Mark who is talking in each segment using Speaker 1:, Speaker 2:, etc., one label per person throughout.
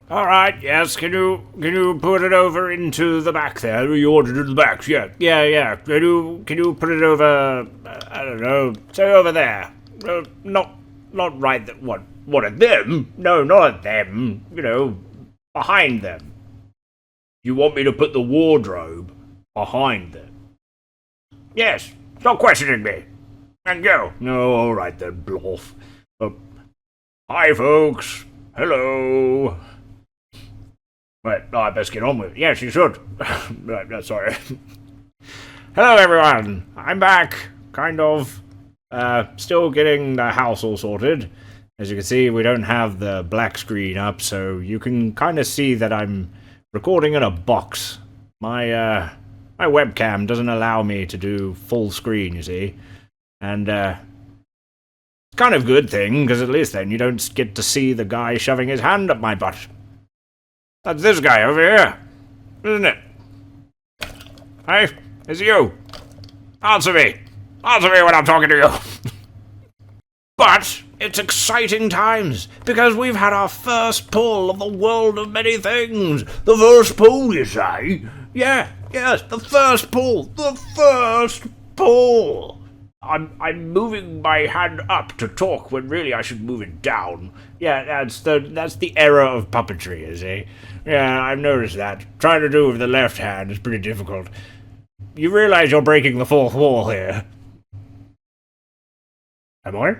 Speaker 1: Alright, yes, can you put it over into the back there? You ordered it in the back, yeah. Can you put it over, I don't know, say over there. Not right there, what at them? No, not at them, behind them. You want me to put the wardrobe behind them? Yes, stop questioning me. And go. No, alright then, bluff. Hi folks, hello. Right, I best get on with it. Yes, you should. Right, sorry. Hello, everyone. I'm back. Kind of. Still getting the house all sorted. As you can see, we don't have the black screen up, so you can kind of see that I'm recording in a box. My webcam doesn't allow me to do full screen, you see. And, it's kind of a good thing, because at least then you don't get to see the guy shoving his hand up my butt. That's this guy over here, isn't it? Hey, it's you. Answer me. Answer me when I'm talking to you. But it's exciting times, because we've had our first pull of the world of many things. The first pull, you say? Yes, the first pull. The first pull. I'm moving my hand up to talk when really I should move it down. Yeah, that's the error of puppetry, you see. Yeah, I've noticed that. Trying to do it with the left hand is pretty difficult. You realize you're breaking the fourth wall here. Am I?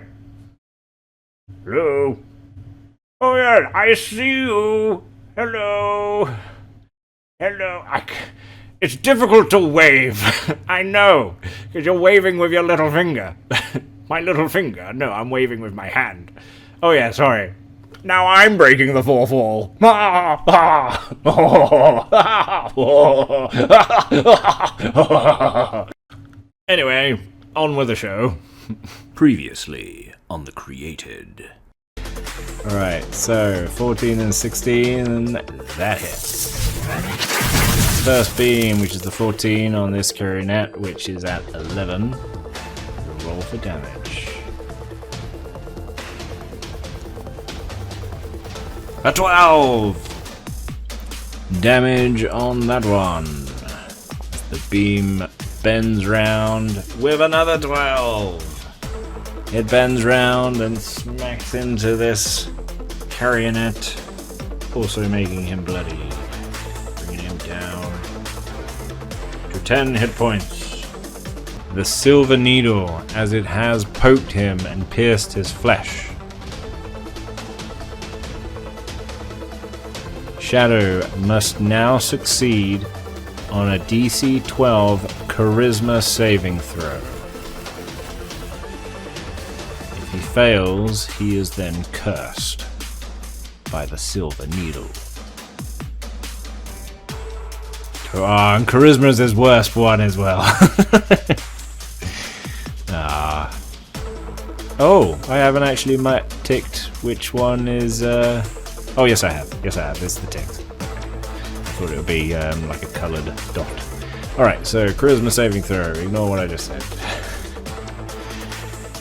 Speaker 1: Hello? Oh yeah, I see you. Hello. Hello. It's difficult to wave. I know, because you're waving with your little finger. My little finger? No, I'm waving with my hand. Oh yeah, sorry. Now I'm breaking the fourth wall. Anyway, on with the show.
Speaker 2: Previously on The Created.
Speaker 3: Alright, so 14 and 16, that hits. First beam, which is the 14 on this carionet, which is at 11. Roll for damage. A 12! Damage on that one. The beam bends round with another 12. It bends round and smacks into this carionet, also making him bloody. Bringing him down to 10 hit points. The silver needle, as it has poked him and pierced his flesh. Shadow must now succeed on a DC 12 Charisma saving throw. If he fails, he is then cursed by the silver needle. And Charisma is his worst one as well. Oh, I haven't actually ticked which one is... Oh, yes I have. This is the text. I thought it would be like a coloured dot. Alright, so Charisma saving throw. Ignore what I just said.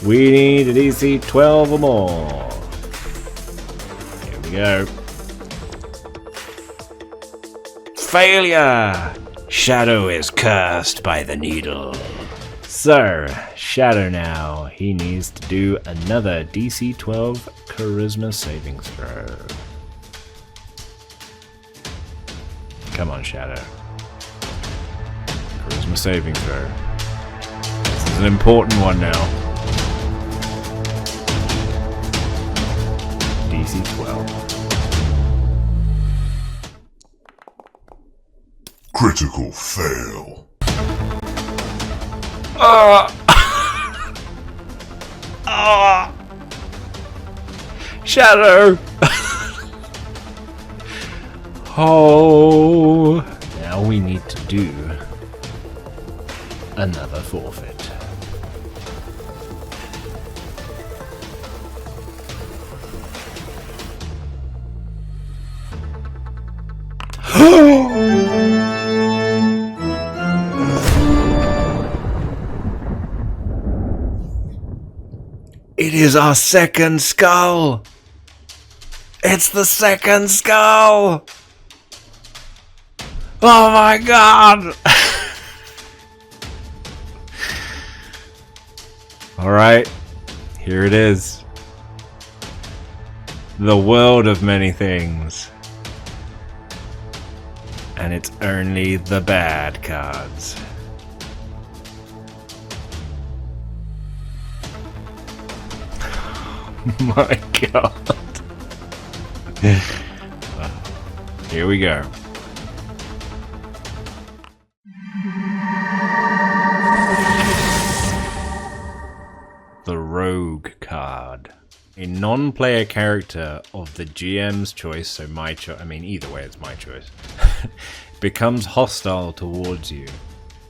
Speaker 3: We need a DC 12 or more. Here we go. Failure! Shadow is cursed by the needle. So, Shadow now. He needs to do another DC 12 Charisma saving throw. Come on, Shadow. Charisma saving throw. This is an important one now. DC 12.
Speaker 4: Critical fail.
Speaker 3: Shadow! Oh, now we need to do another forfeit. is our second skull! It's the second skull! Oh my god! Alright, here it is. The world of many things. And it's only the bad cards. My god. Here we go. The Rogue card. A non-player character of the GM's choice, so my choice, I mean either way it's my choice, becomes hostile towards you.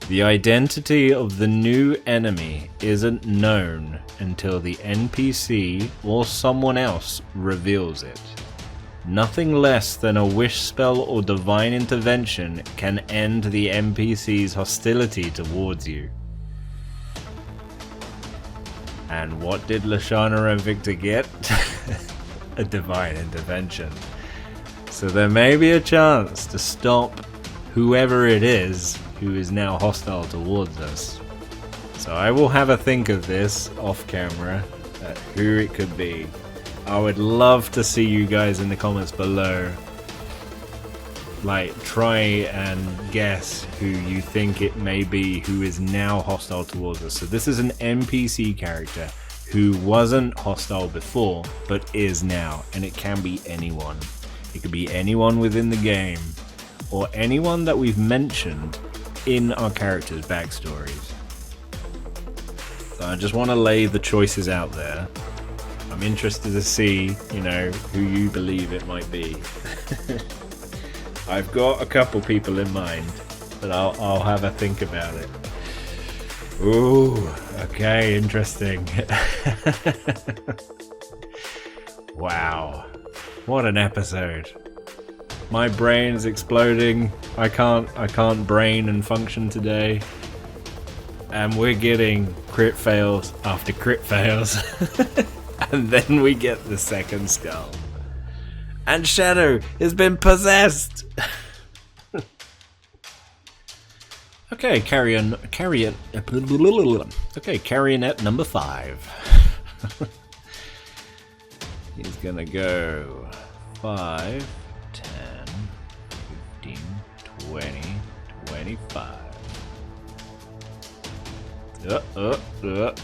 Speaker 3: The identity of the new enemy isn't known until the NPC or someone else reveals it. Nothing less than a wish spell or divine intervention can end the NPC's hostility towards you. And what did Lashana and Victor get? A divine intervention. So there may be a chance to stop whoever it is who is now hostile towards us. So I will have a think of this off camera, at who it could be. I would love to see you guys in the comments below, like, try and guess who you think it may be who is now hostile towards us. So this is an NPC character who wasn't hostile before, but is now, and it can be anyone. It could be anyone within the game, or anyone that we've mentioned in our characters' backstories. So I just want to lay the choices out there. I'm interested to see, you know, who you believe it might be. I've got a couple people in mind, but I'll have a think about it. Ooh, okay, interesting. Wow, what an episode. My brain's exploding. I can't brain and function today. And we're getting crit fails after crit fails. And then we get the second skull. And Shadow has been possessed. Okay, carrionet number 5. He's gonna go 5, 10, 15, 20, 25.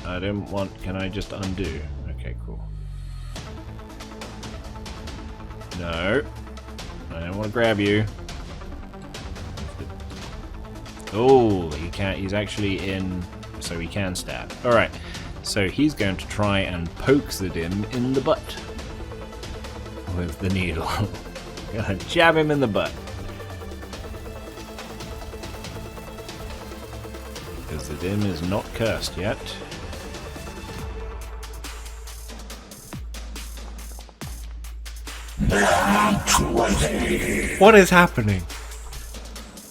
Speaker 3: I didn't want, can I just undo? Okay, cool. No, I don't want to grab you. Oh, he can't, he's actually in, so he can stab. Alright, so he's going to try and poke him in the butt with the needle. Gonna jab him in the butt. Because the dim is not cursed yet. What is happening?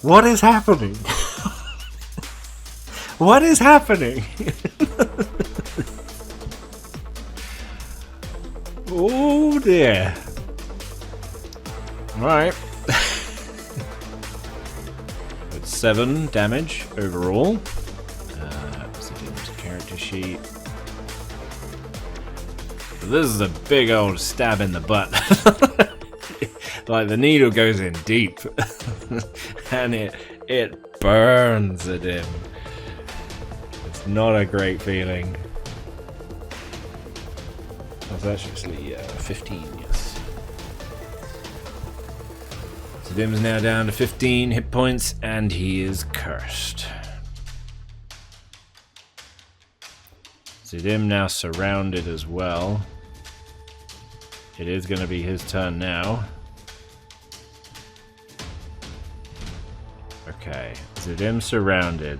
Speaker 3: What is happening? What is happening? Oh dear. Alright. It's 7 damage overall. Character sheet. This is a big old stab in the butt. Like the needle goes in deep. And it burns at him. It's not a great feeling. That's actually 15, yes. So Dim's now down to 15 hit points and he is cursed. So Dim now surrounded as well. It is going to be his turn now. Okay, Zidim surrounded.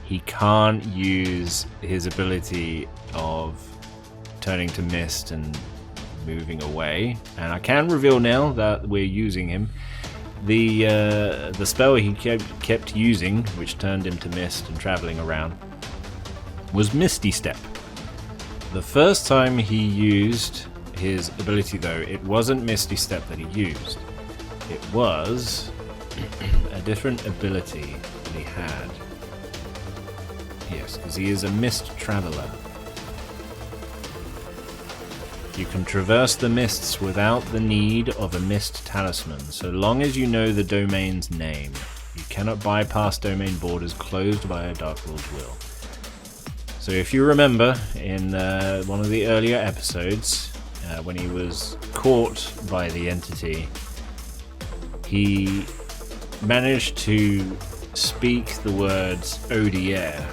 Speaker 3: He can't use his ability of turning to mist and moving away. And I can reveal now that we're using him. The spell he kept using, which turned him to mist and traveling around, was Misty Step. The first time he used his ability, though, it wasn't Misty Step that he used. It was a different ability that he had. Yes, because he is a mist traveler. You can traverse the mists without the need of a mist talisman, so long as you know the domain's name. You cannot bypass domain borders closed by a Dark Lord's will. So if you remember, in one of the earlier episodes, when he was caught by the entity, he managed to speak the words Odier,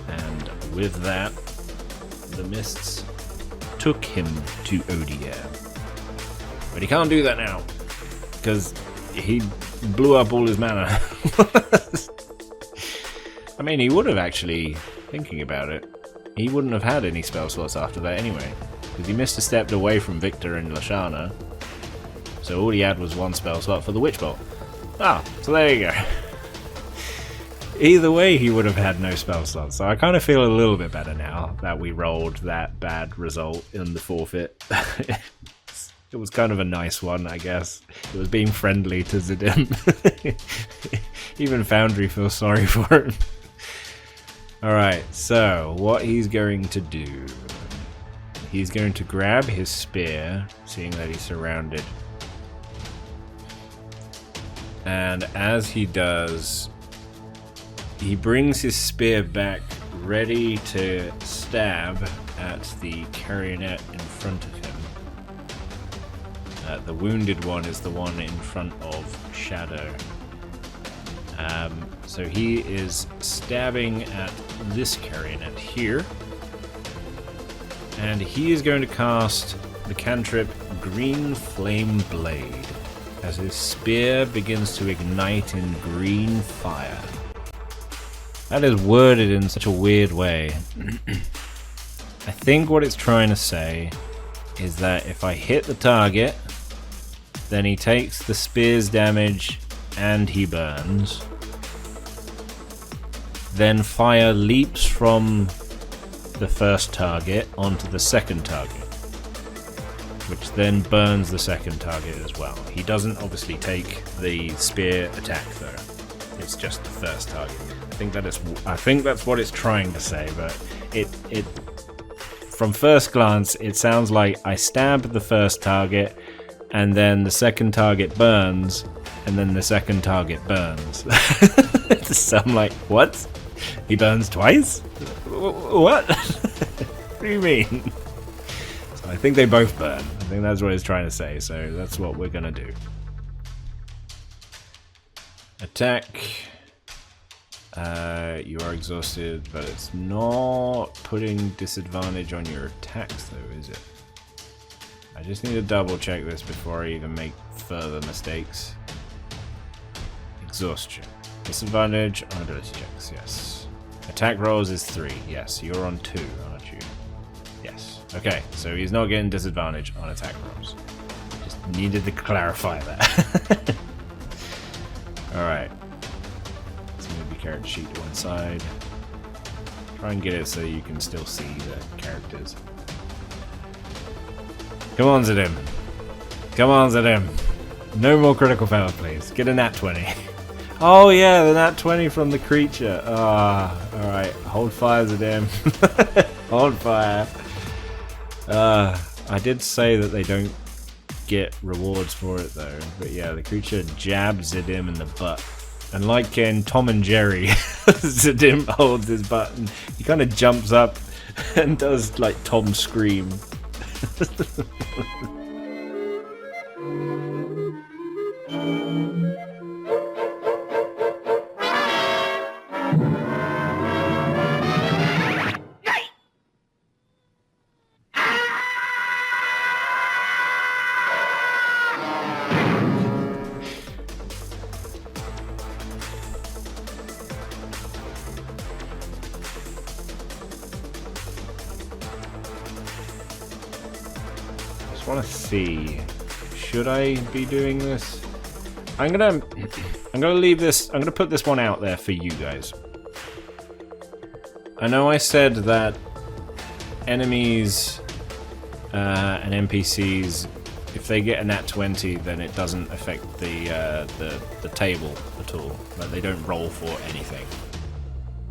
Speaker 3: and with that, the mists took him to Odier. But he can't do that now, because he blew up all his mana. I mean, he would have actually, thinking about it, he wouldn't have had any spell slots after that anyway, because he missed a step away from Victor and Lashana, so all he had was one spell slot for the Witch Bolt. Ah, so there you go. Either way, he would have had no spell slots, so I kind of feel a little bit better now that we rolled that bad result in the forfeit. It was kind of a nice one, I guess. It was being friendly to Zedim. Even Foundry feels sorry for him. Alright, so what he's going to do... He's going to grab his spear, seeing that he's surrounded. And as he does, he brings his spear back, ready to stab at the carionet in front of him. The wounded one is the one in front of Shadow. So he is stabbing at this carionet here. And he is going to cast the cantrip Green Flame Blade as his spear begins to ignite in green fire. That is worded in such a weird way. I think what it's trying to say is that if I hit the target, then he takes the spear's damage and he burns. Then fire leaps from the first target onto the second target, which then burns the second target as well. He doesn't obviously take the spear attack though. It's just the first target. I think that's what it's trying to say, but it from first glance it sounds like I stab the first target and then the second target burns and then the second target burns. So I'm like, what? He burns twice? What? What do you mean? So I think they both burn. I think that's what he's trying to say, so that's what we're gonna do. Attack. You are exhausted, but it's not putting disadvantage on your attacks though, is it? I just need to double check this before I even make further mistakes. Exhaustion. Disadvantage on ability checks, yes. Attack rolls is 3, yes. You're on 2, aren't you? Yes. Okay, so he's not getting disadvantage on attack rolls. Just needed to clarify that. Alright. Let's move the character sheet to one side. Try and get it so you can still see the characters. Come on, Zedim. Come on, Zedim. No more critical fails, please. Get a nat 20. Oh yeah, the nat 20 from the creature. Alright. Hold fire, Zedim. Hold fire. I did say that they don't get rewards for it though. But yeah, the creature jabs Zedim in the butt. And like in Tom and Jerry, Zedim holds his butt and he kind of jumps up and does like Tom scream. Want to see, should I be doing this? I'm gonna leave this. I'm gonna put this one out there for you guys. I know I said that enemies and NPCs, if they get a nat 20, then it doesn't affect the table at all. Like, they don't roll for anything.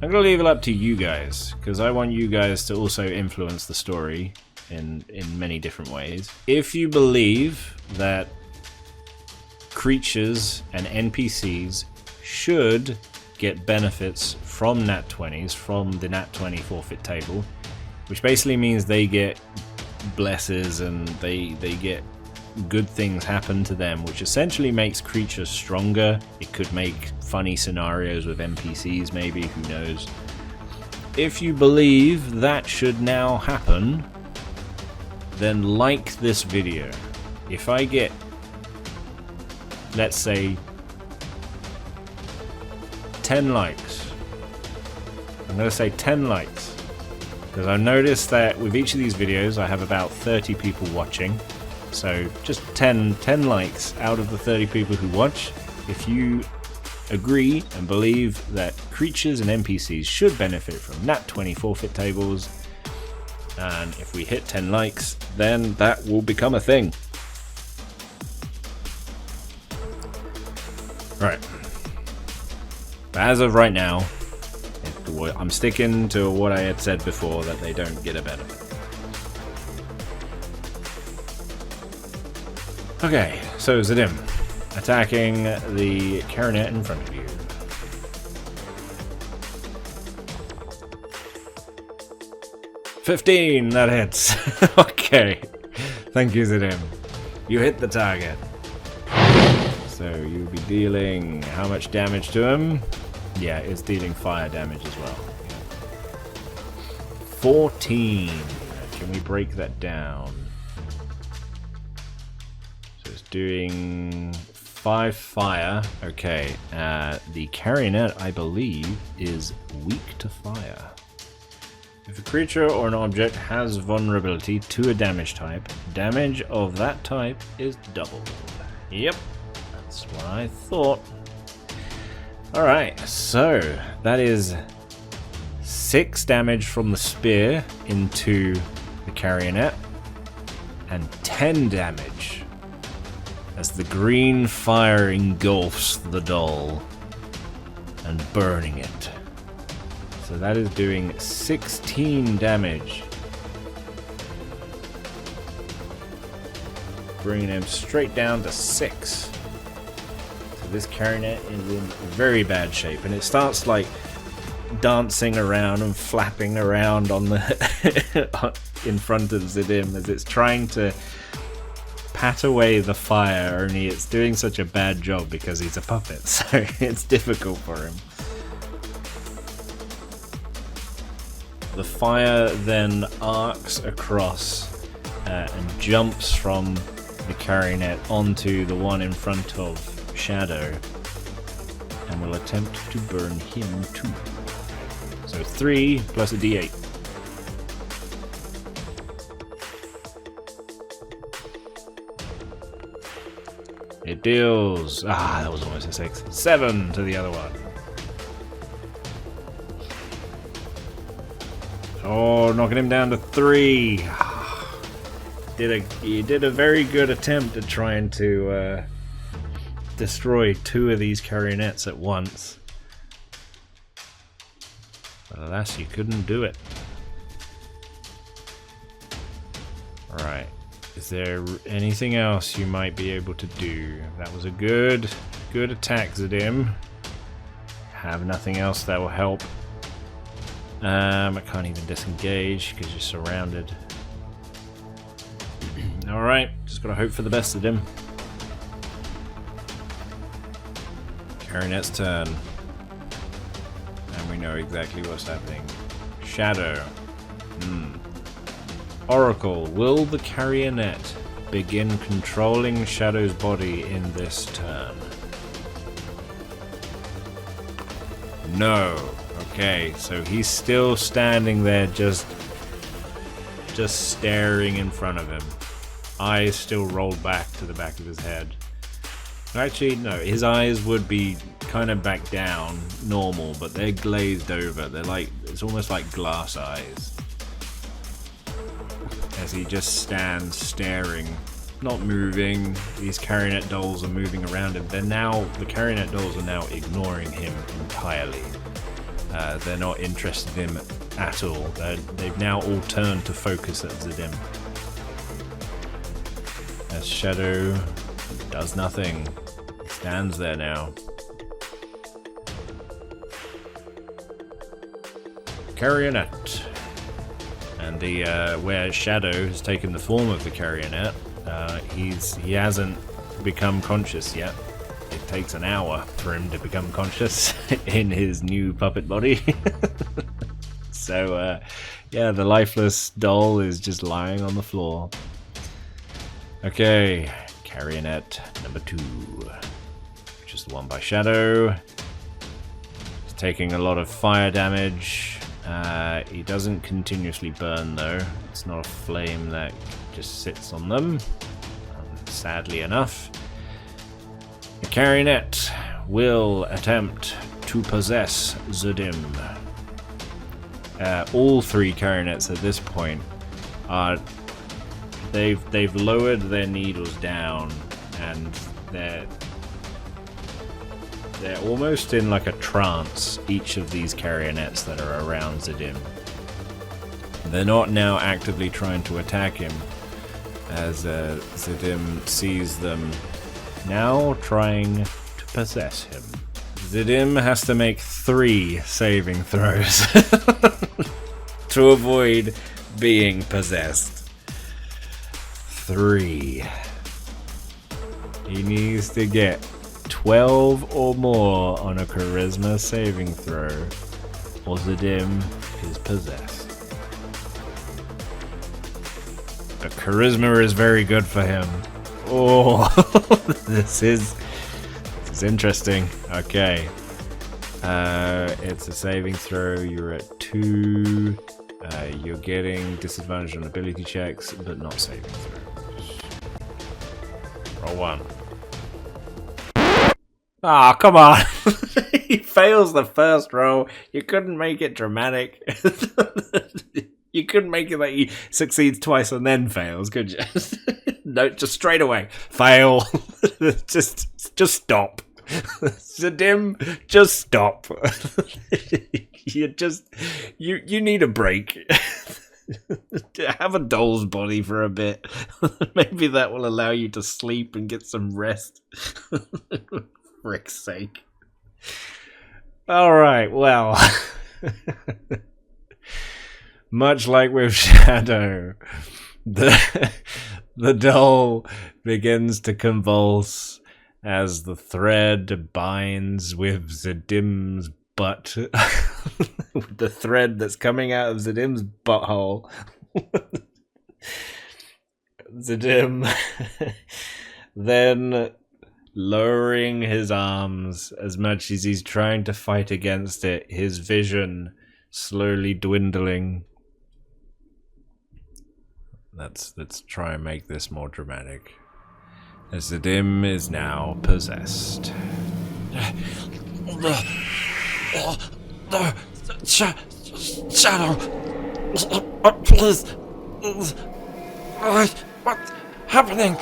Speaker 3: I'm gonna leave it up to you guys, because I want you guys to also influence the story in many different ways. If you believe that creatures and NPCs should get benefits from nat 20s, from the nat 20 forfeit table, which basically means they get blesses and they get good things happen to them, which essentially makes creatures stronger. It could make funny scenarios with NPCs maybe, who knows. If you believe that should now happen, then like this video. If I get, let's say, 10 likes, I'm going to say 10 likes, because I noticed that with each of these videos I have about 30 people watching. So just 10 likes out of the 30 people who watch. If you agree and believe that creatures and NPCs should benefit from nat 20 forfeit tables, and if we hit 10 likes, then that will become a thing. Right. But as of right now, I'm sticking to what I had said before, that they don't get a benefit. Okay, so Zadim, attacking the Carinet in front of you. $15, that hits. Okay, thank you, Zadim. You hit the target. So you'll be dealing how much damage to him? Yeah, it's dealing fire damage as well. 14. Can we break that down? Doing 5 fire. Okay, the Carionet, I believe, is weak to fire. If a creature or an object has vulnerability to a damage type, damage of that type is doubled. Yep, that's what I thought. Alright, so that is 6 damage from the spear into the Carionet, and 10 damage as the green fire engulfs the doll and burning it. So that is doing 16 damage. Bringing him straight down to 6. So this Carionet is in very bad shape, and it starts like dancing around and flapping around on the in front of Zadim as it's trying to pat away the fire, only it's doing such a bad job because he's a puppet, so it's difficult for him. The fire then arcs across and jumps from the Carionet onto the one in front of Shadow, and will attempt to burn him too. So 3 plus a d8. It deals... that was almost a 6. 7 to the other one. Oh, knocking him down to 3. You did a very good attempt at trying to destroy 2 of these Carionets at once. But alas, you couldn't do it. Alright. Is there anything else you might be able to do? That was a good attack, Zadim. Have nothing else that will help. I can't even disengage because you're surrounded. Alright, just gotta hope for the best, Zadim. Carionet's turn. And we know exactly what's happening. Shadow. Oracle, will the Carionet begin controlling Shadow's body in this turn? No. Okay, so he's still standing there just staring in front of him. Eyes still rolled back to the back of his head. Actually, no, his eyes would be kind of back down, normal, but they're glazed over. They're like, it's almost like glass eyes. as he just stands staring, not moving. These Carionet dolls are moving around him. The Carionet dolls are now ignoring him entirely. They're not interested in him at all. They've now all turned to focus at Zedim. As Shadow does nothing, stands there now. Carionet. And where Shadow has taken the form of the Carionet, he hasn't become conscious yet. It takes an hour for him to become conscious in his new puppet body. So, the lifeless doll is just lying on the floor. Okay, Carionet number 2, which is the one by Shadow. He's taking a lot of fire damage. He doesn't continuously burn though. It's not a flame that just sits on them, sadly enough. The Carionet will attempt to possess Zedim. All 3 Carionets at this point are they've lowered their needles down, and they're almost in like a trance, each of these Carionets that are around Zedim. They're not now actively trying to attack him, as Zedim sees them now trying to possess him. Zedim has to make 3 saving throws to avoid being possessed. 3. He needs to get 12 or more on a charisma saving throw, or Zedim is possessed. But charisma is very good for him. Oh, this is interesting. Okay. It's a saving throw. You're at 2. You're getting disadvantage on ability checks, but not saving throws. Roll 1. Ah, come on. He fails the first roll. You couldn't make it dramatic. You couldn't make it like he succeeds twice and then fails, could you? No, just straight away. Fail. Just stop. Zedim, just stop. You need a break. Have a doll's body for a bit. Maybe that will allow you to sleep and get some rest. Frick's sake. Alright, well. Much like with Shadow, the doll begins to convulse as the thread binds with Zedim's butt. The thread that's coming out of Zedim's butthole. Zedim then lowering his arms as much as he's trying to fight against it, his vision slowly dwindling. Let's try and make this more dramatic. As Zedim is now possessed.
Speaker 5: Shadow, please. What's happening?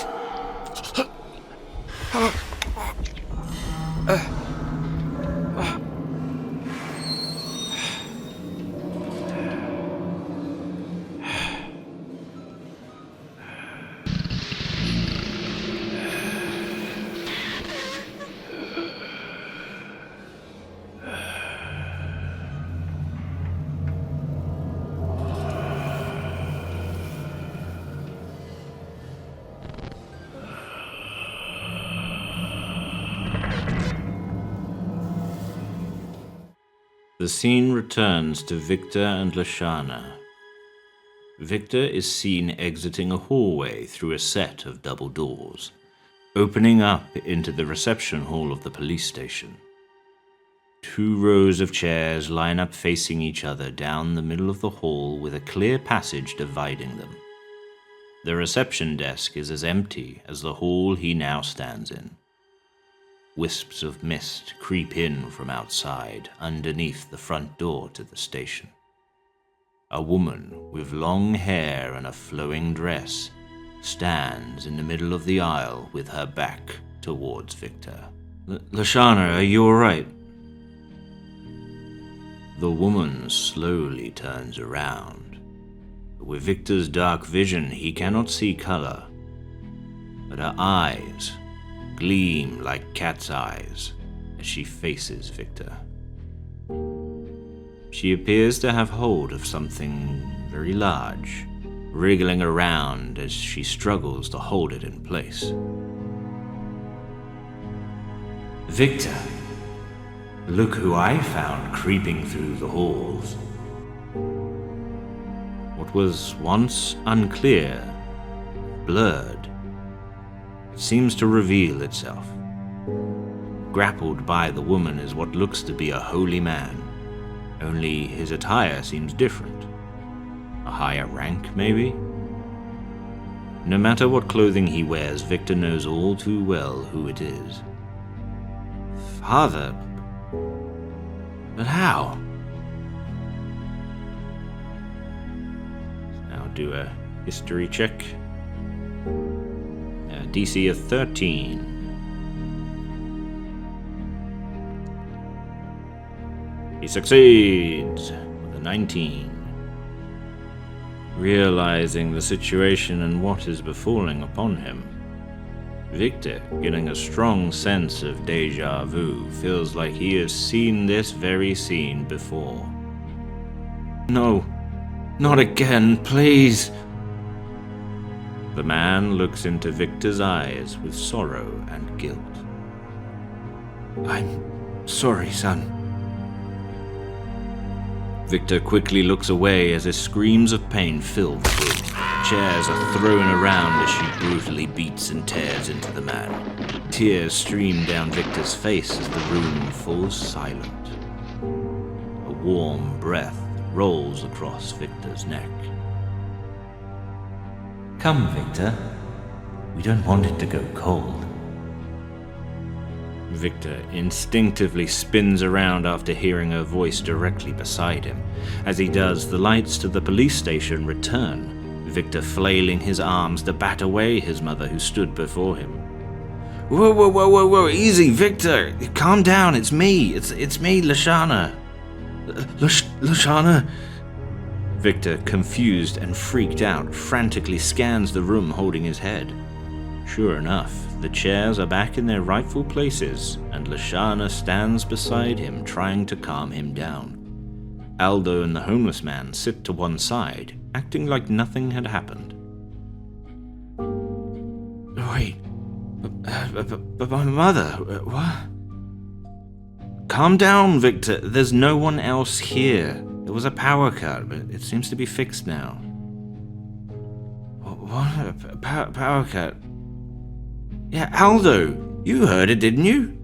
Speaker 2: The scene returns to Victor and Lashana. Victor is seen exiting a hallway through a set of double doors, opening up into the reception hall of the police station. 2 rows of chairs line up facing each other down the middle of the hall with a clear passage dividing them. The reception desk is as empty as the hall he now stands in. Wisps of mist creep in from outside, underneath the front door to the station. A woman with long hair and a flowing dress stands in the middle of the aisle with her back towards Victor. Lashana, are you alright? The woman slowly turns around. With Victor's dark vision, he cannot see color, but her eyes gleam like cat's eyes as she faces Victor. She appears to have hold of something very large, wriggling around as she struggles to hold it in place. Victor, look who I found creeping through the halls. What was once unclear, blurred, seems to reveal itself. Grappled by the woman is what looks to be a holy man, only his attire seems different. A higher rank, maybe? No matter what clothing he wears, Victor knows all too well who it is. Father? But how? Now do a history check. DC of 13. He succeeds with a 19. Realizing the situation and what is befalling upon him, Victor, getting a strong sense of deja vu, feels like he has seen this very scene before. No, not again, please. The man looks into Victor's eyes with sorrow and guilt. I'm sorry, son. Victor quickly looks away as his screams of pain fill the room. Chairs are thrown around as she brutally beats and tears into the man. Tears stream down Victor's face as the room falls silent. A warm breath rolls across Victor's neck. Come, Victor. We don't want it to go cold. Victor instinctively spins around after hearing her voice directly beside him. As he does, the lights to the police station return, Victor flailing his arms to bat away his mother who stood before him. Whoa, easy, Victor! Calm down, it's me, Lashana. Lashana? Victor, confused and freaked out, frantically scans the room holding his head. Sure enough, the chairs are back in their rightful places, and Lashana stands beside him, trying to calm him down. Aldo and the homeless man sit to one side, acting like nothing had happened. Wait, but my mother, what? Calm down, Victor, there's no one else here. There was a power cut, but it seems to be fixed now. What? Power cut? Yeah, Aldo, you heard it, didn't you?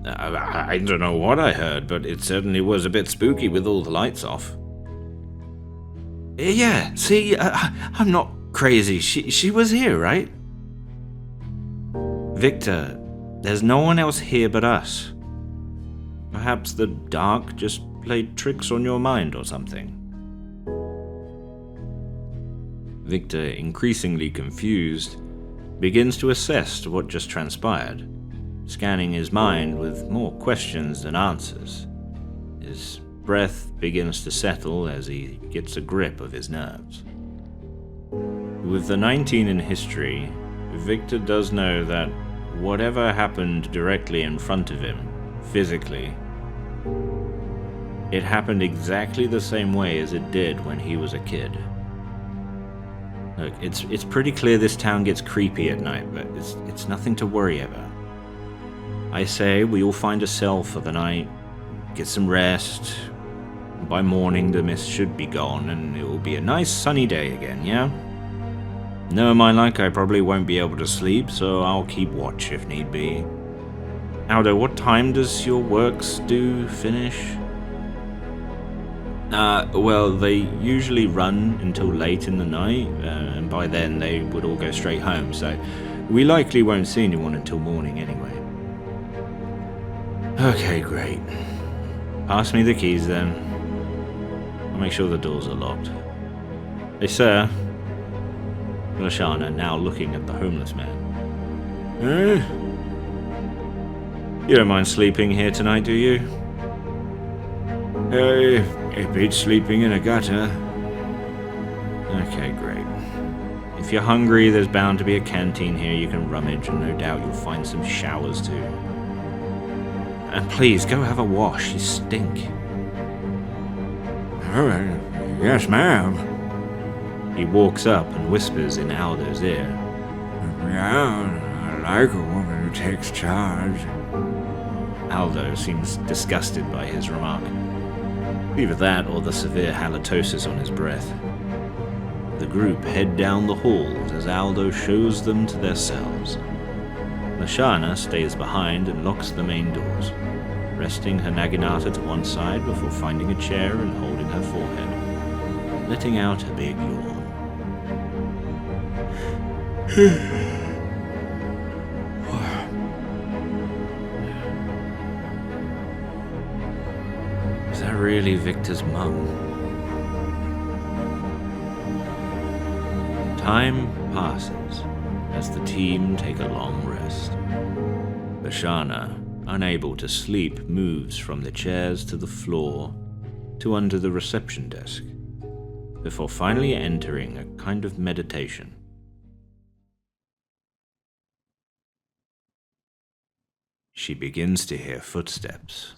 Speaker 2: I don't know what I heard, but it certainly was a bit spooky with all the lights off. Yeah, see, I'm not crazy. She was here, right? Victor, there's no one else here but us. Perhaps the dark just played tricks on your mind or something. Victor, increasingly confused, begins to assess what just transpired, scanning his mind with more questions than answers. His breath begins to settle as he gets a grip of his nerves. With the 19 in history, Victor does know that whatever happened directly in front of him, physically, it happened exactly the same way as it did when he was a kid. Look, it's pretty clear this town gets creepy at night, but it's nothing to worry about. I say we all find a cell for the night, get some rest. By morning the mist should be gone and it will be a nice sunny day again, yeah? Knowing my luck, I probably won't be able to sleep, so I'll keep watch if need be. Aldo, what time does your works do finish? Well, they usually run until late in the night, and by then they would all go straight home, so we likely won't see anyone until morning anyway. Okay, great. Pass me the keys then. I'll make sure the doors are locked. Hey, sir. Lashana, now looking at the homeless man. You don't mind sleeping here tonight, do you?
Speaker 1: It beats sleeping in a gutter.
Speaker 2: Okay, great. If you're hungry, there's bound to be a canteen here you can rummage, and no doubt you'll find some showers too. And please, go have a wash, you stink.
Speaker 1: Yes, ma'am.
Speaker 2: He walks up and whispers in Aldo's ear.
Speaker 1: Yeah, I like a woman who takes charge.
Speaker 2: Aldo seems disgusted by his remark. Either that or the severe halitosis on his breath. The group head down the halls as Aldo shows them to their cells. Lashana stays behind and locks the main doors, resting her naginata to one side before finding a chair and holding her forehead, letting out a big yawn. Is that really Victor's mum? Time passes as the team take a long rest. Lashana, unable to sleep, moves from the chairs to the floor to under the reception desk, before finally entering a kind of meditation. She begins to hear footsteps.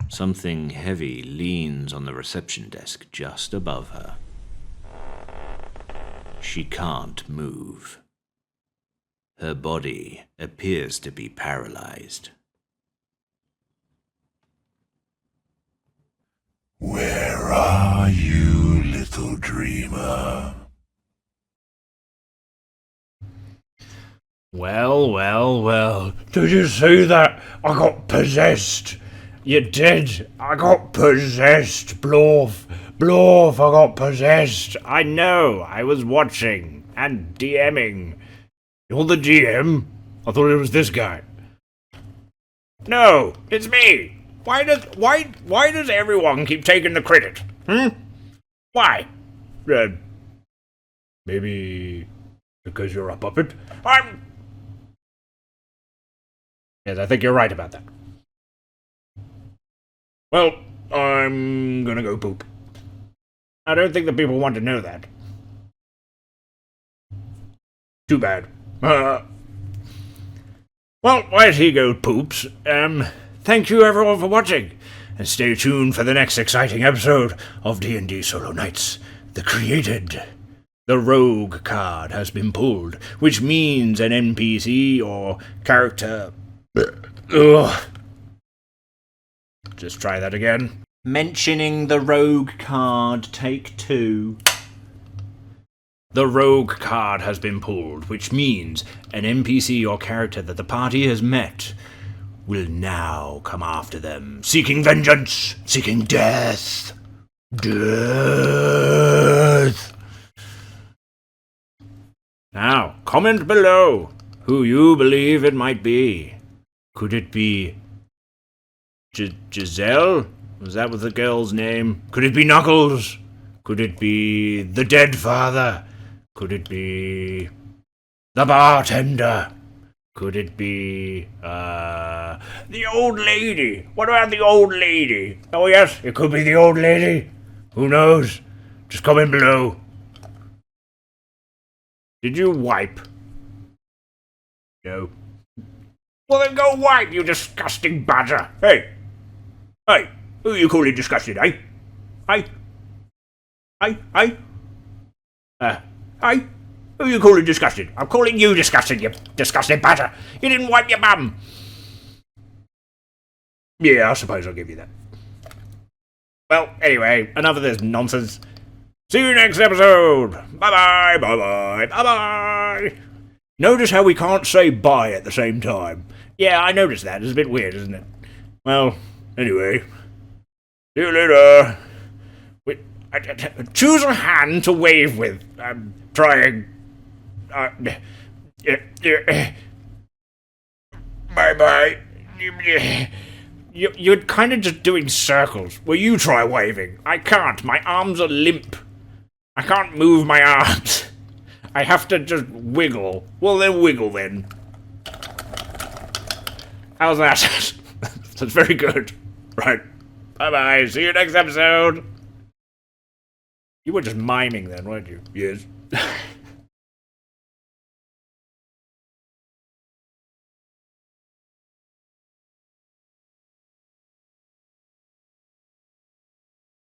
Speaker 2: Something heavy leans on the reception desk just above her. She can't move. Her body appears to be paralyzed.
Speaker 4: Where are you, little dreamer?
Speaker 1: Well. Did you see that? I got possessed. You did. I got possessed, Blorf. I got possessed. I know. I was watching and DMing. You're the GM? I thought it was this guy. No, it's me. Why does everyone keep taking the credit? Why? Maybe because you're a puppet? Yes, I think you're right about that. Well, I'm gonna go poop. I don't think the people want to know that. Too bad. Well, as he goes poops, thank you everyone for watching, and stay tuned for the next exciting episode of D&D Solo Knights, The Created. The Rogue card has been pulled, which means an NPC or character... Ugh. Just try that again. Mentioning the Rogue card, take 2. The Rogue card has been pulled, which means an NPC or character that the party has met will now come after them, seeking vengeance, seeking death. Death. Now, comment below who you believe it might be. Could it be Giselle? Was that the girl's name? Could it be Knuckles? Could it be the dead father? Could it be the bartender? Could it be the old lady? What about the old lady? Oh yes, it could be the old lady. Who knows? Just comment below. Did you wipe? No. Well then go wipe, you disgusting badger. Hey, who you calling disgusting, eh? Hey? Who you calling disgusting? I'm calling you disgusting, you disgusting badger. You didn't wipe your bum. Yeah, I suppose I'll give you that. Well, anyway, enough of this nonsense. See you next episode. Bye-bye. Notice how we can't say bye at the same time. Yeah, I noticed that. It's a bit weird, isn't it? Well, anyway. See you later. Choose a hand to wave with. I'm trying. Bye-bye. You're kind of just doing circles. Well, you try waving. I can't. My arms are limp. I can't move my arms. I have to just wiggle. Well, then wiggle then. How's that? That's very good. Right. Bye-bye. See you next episode. You were just miming then, weren't you? Yes.